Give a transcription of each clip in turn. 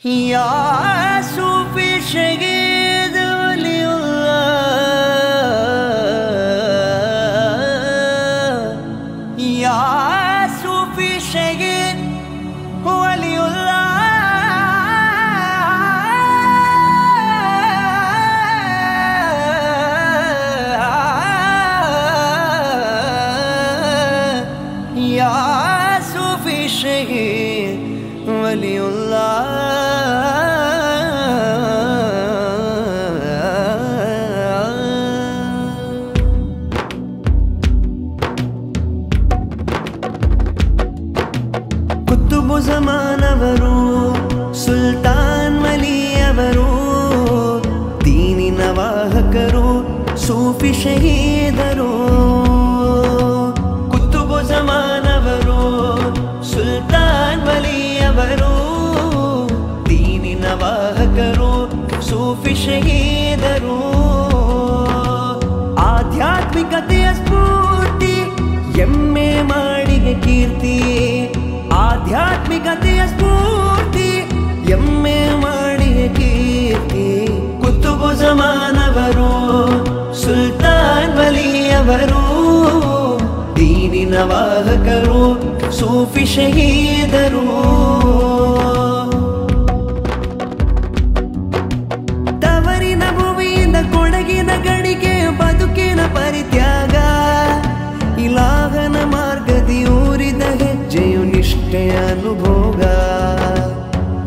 या सूफी शहीद वलीउल्लाह, या सूफी शहीद वलीउल्लाह, या सूफी शहीद वलीउल्लाह। ಕುತುಬು ಜಮಾನವರು ಸುಲ್ತಾನ್ ವಲಿಯವರು, ದೀನಿನ ವಾಹಕರು ಸೂಫಿ ಶಹೀದರು. ಕುತುಬು ಜಮಾನವರು ಸುಲ್ತಾನ್ ವಲಿಯವರು, ದೀನಿನ ವಾಹಕರು ಸೂಫಿ ಶಹೀದರು. ಆಧ್ಯಾತ್ಮಿಕತೆಯ ಸ್ಫೂರ್ತಿ, ಎಮ್ಮೆ ಮಾಡಿಗೆ ಕೀರ್ತಿ. ಆಧ್ಯಾತ್ಮಿಕತೆಯ ಸ್ಫೂರ್ತಿ, ಎಮ್ಮೆ ಮಾಡಿಗೆ ಕೀರ್ತಿ. ಕುತುಬು ಜಮಾನವರು ಸುಲ್ತಾನ್ ವಲಿಯವರು, ದೀನಿನ ವಾಹಕರು ಸೂಫಿ ಶಹೀದರು. ತವರಿನ ಭೂಮಿಯಿಂದ ಕೊಡಗಿನ ಗಡಿಗೆ ಬದುಕಿನ ಪರಿತ್ಯಾಗ, ಇಲಾಹನ ಮಾರ್ಗದಿ ಊರಿದ ಹೆಜ್ಜೆಯು ನಿಷ್ಠೆಯ ಅನುಭೋಗ.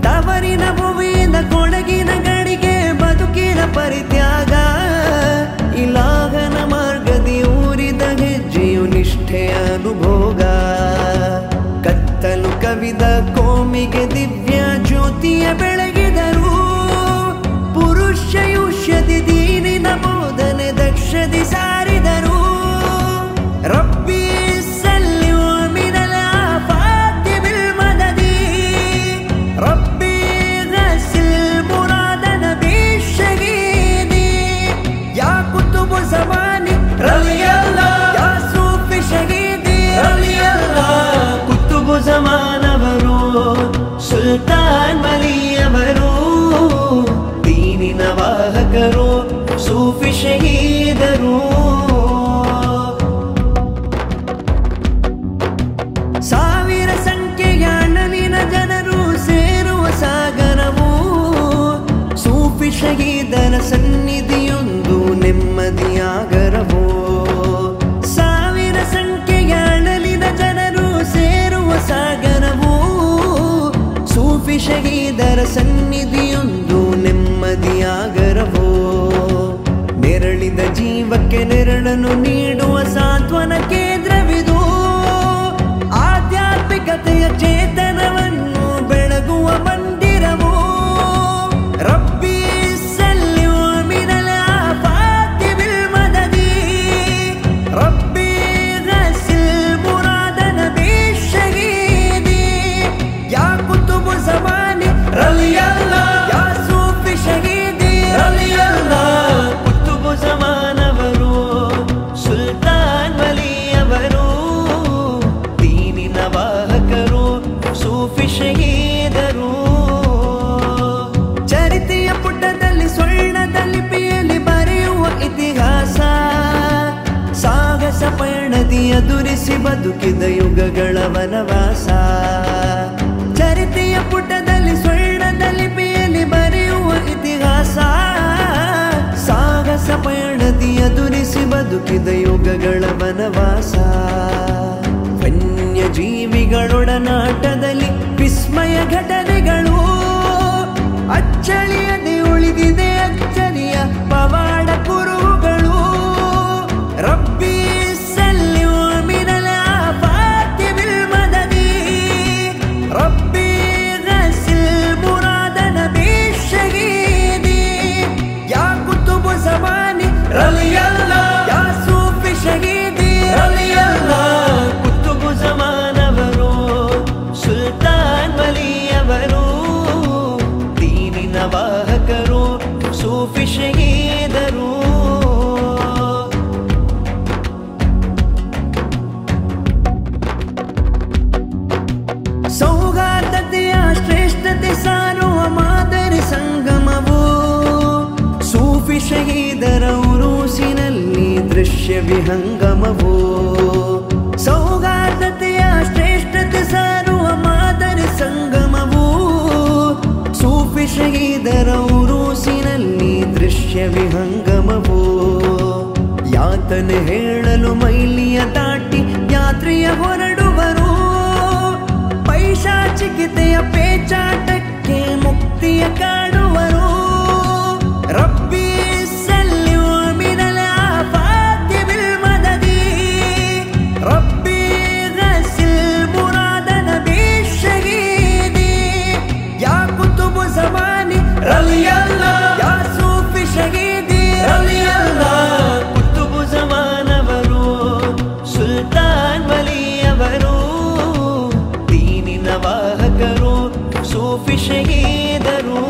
ತವರಿನ ಭೂಮಿಯಿಂದ ಕೊಡಗಿನ ಗಡಿಗೆ ಬದುಕಿನ ಪರಿತ್ಯಾಗ, ಇಲಾಹನ ಮಾರ್ಗದಿ ಊರಿದ ಹೆಜ್ಜೆಯು ನಿಷ್ಠೆಯ ಅನುಭೋಗ. ಕತ್ತಲು ಕವಿದ ಕೋಮಿಗೆ ದಿವ್ಯ ಜ್ಯೋತಿಯ ಬೆಳಗಿದರು. ಪುರುಷಯುಷ್ಯದಿ ದೀನಿನ ಬೋಧನೆ ದಕ್ಷದಿ ಸಾರಿದರು. ರಬ್ಬಿ ಸಲ್ಲಿ ಮಿನಲ್ ಆಫಾತಿ ಬಿಲ್ ಮದದಿ, ರಬ್ಬಿ ಗಸಿಲ್ ಮುರಾದ ನಬಿ ಶಹೀದಿ. ಯಾ ಕುತುಬು ज़मानी ರಲಿಯಲ್ಲಾಹ್, ಯಾ ಸೂಫಿ ಶಹೀದಿ ರಲಿಯಲ್ಲಾಹ್. ಕುತುಬು ज़माನವರು ಸುಲ್ತಾನ್ ವಲಿಯವರು, ದೀನಿನ ವಾಹಕರು ಸೂಫಿ ಶಹೀದರು. ಸಾವಿರ ಸಂಖ್ಯೆಯ ಅಣಲಿನ ಜನರು ಸೇರುವ ಸಾಗರವು, ಸೂಫಿ ಶಹೀದರ ಸನ್ನಿಧಿಯೊಂದು ನೆಮ್ಮದಿಯಾಗರವು. ಸಾವಿರ ಸಂಖ್ಯೆಯ ಅಣಲಿನ ಜನರು ಸೇರುವ ಸಾಗರವು, ಸೂಫಿ ಶಹೀದರ ಸನ್ನಿಧಿಯೊಂದು ನೆಮ್ಮದಿಯಾಗರವು. ನೆರಳಿದ ಜೀವಕ್ಕೆ ನೆರಳನ್ನು ನೀಡುವ ಸಾಂತ್ವನ ಕೇಂದ್ರವಿದು. ಆಧ್ಯಾತ್ಮಿಕತೆಯ ಚೇತನವನ್ನು ಬೆಳಗುವ ಮಂದಿರವು. ರಬ್ಬಿ ಸಲ್ಲಿ ಮಿನಲ್ ಆಫಾತಿ ಬಿಲ್ ಮದದಿ, ರಬ್ಬಿ ಗಸಿಲ್ ಮುರಾದ ನಬಿ ಶಹೀದಿ. ಯಾ ಕುತುಬು ज़मानी ರಲಿಯಲ್ಲಾಹ್, ಯಾ ಸೂಫಿ ಶಹೀದಿ ರಲಿಯಲ್ಲಾಹ್. ಕುತುಬು ज़ಮಾನವರು ಸುಲ್ತಾನ್ ವಲಿಯವರು, ದೀನಿನ ವಾಹಕರು ಸೂಫಿ ಶಹೀದರು. ಚರಿತೆಯ ಪುಟದಲ್ಲಿ ಸ್ವರ್ಣದ ಲಿಪಿಯಲ್ಲಿ ಬರೆಯುವ ಇತಿಹಾಸ, ಸಾಹಸ ಪಯಣದಿ ಎದುರಿಸಿ ಬದುಕಿದ ಯುಗಗಳ ವನವಾಸ. ಚರಿತೆಯ ಪುಟದಲ್ಲಿ ಸ್ವರ್ಣದ ಲಿಪಿಯಲ್ಲಿ ಬರೆಯುವ ಇತಿಹಾಸ, ಸಾಹಸ ಪಯಣದಿ ಎದುರಿಸಿ ಬದುಕಿದ ಯುಗಗಳ ವನವಾಸ. ವನ್ಯಜೀವಿಗಳೊಡನಾಟದಲ್ಲಿ ವಿಸ್ಮಯ ಘಟನೆಗಳು, ಅಚ್ಚಳಿಯದೆ ಉಳಿದಿದೆ ಅಚ್ಚರಿಯ ಪವಾಡ ಕುರುಹುಗಳು. ರಬ್ಬಿ ಸಲ್ಲಿ ಮಿನಲ್ ಆಫಾತಿ ಬಿಲ್ ಮದದಿ, ರಬ್ಬಿ ಗಸಿಲ್ ಮುರಾದ ನಬಿ ಶಹೀದಿ. ಯಾ ಕುತುಬು ज़मानी ರಲಿಯಲ್ಲಾಹ್, ಯಾ ಸೂಫಿ ಶಹೀದಿ ರಲಿಯಲ್ಲಾಹ್. ಕುತುಬು ज़ಮಾನವರು ಸುಲ್ತಾನ್ ವಲಿಯವರು, ದೀನಿನ ವಾಹಕರು ಸೂಫಿ ಶಹೀದರು. ಸೌಹಾರ್ದತೆಯ ಶ್ರೇಷ್ಠತೆ ಸಾರುವ ವಿಹಂಗಮವೋ ಸೌಹಾರ್ದತೆಯ ಶ್ರೇಷ್ಠತೆ ಸಾರುವ ಮಾದರಿ ಸಂಗಮವೂ ಸೂಫಿ ಶಹೀದರ ಉರೂಸಿನಲ್ಲಿ ದೃಶ್ಯ ವಿಹಂಗಮವೋ ಯಾತನೆ ಹೇಳಲು ಮೈಲಿಯ ದಾಟಿ ಯಾತ್ರೆಯ ಹೊರಡುವರು ಪೈಶಾಚಿಕತೆಯ ಪೇಚಾಟಕ್ಕೆ ಮುಕ್ತಿಯ ಕಾಡುವರು ರಬ್ಬಿ ಸಲ್ಲಿಯು ಮಿನಲ ಆಫಾತಿ ಬಿಲ್ ಮದದಿ ರಬ್ಬಿ ಗಸಿಲ್ ಮುರಾದ ನಬಿ ಶಹೀದಿ ಯಾ ಕುತುಬು ಝಮಾನಿ ರಲಿಯಲ್ಲಾಹ್ ಯಾ ಸೂಫಿ ಶಹೀದಿ ರಲಿಯಲ್ಲಾಹ್ ಕುತುಬು ಝಮಾನವರು ಸುಲ್ತಾನ್ ವಲಿಯವರು ದೀನಿನ ವಾಹಕರು ಸೂಫಿ ಶಹೀದರು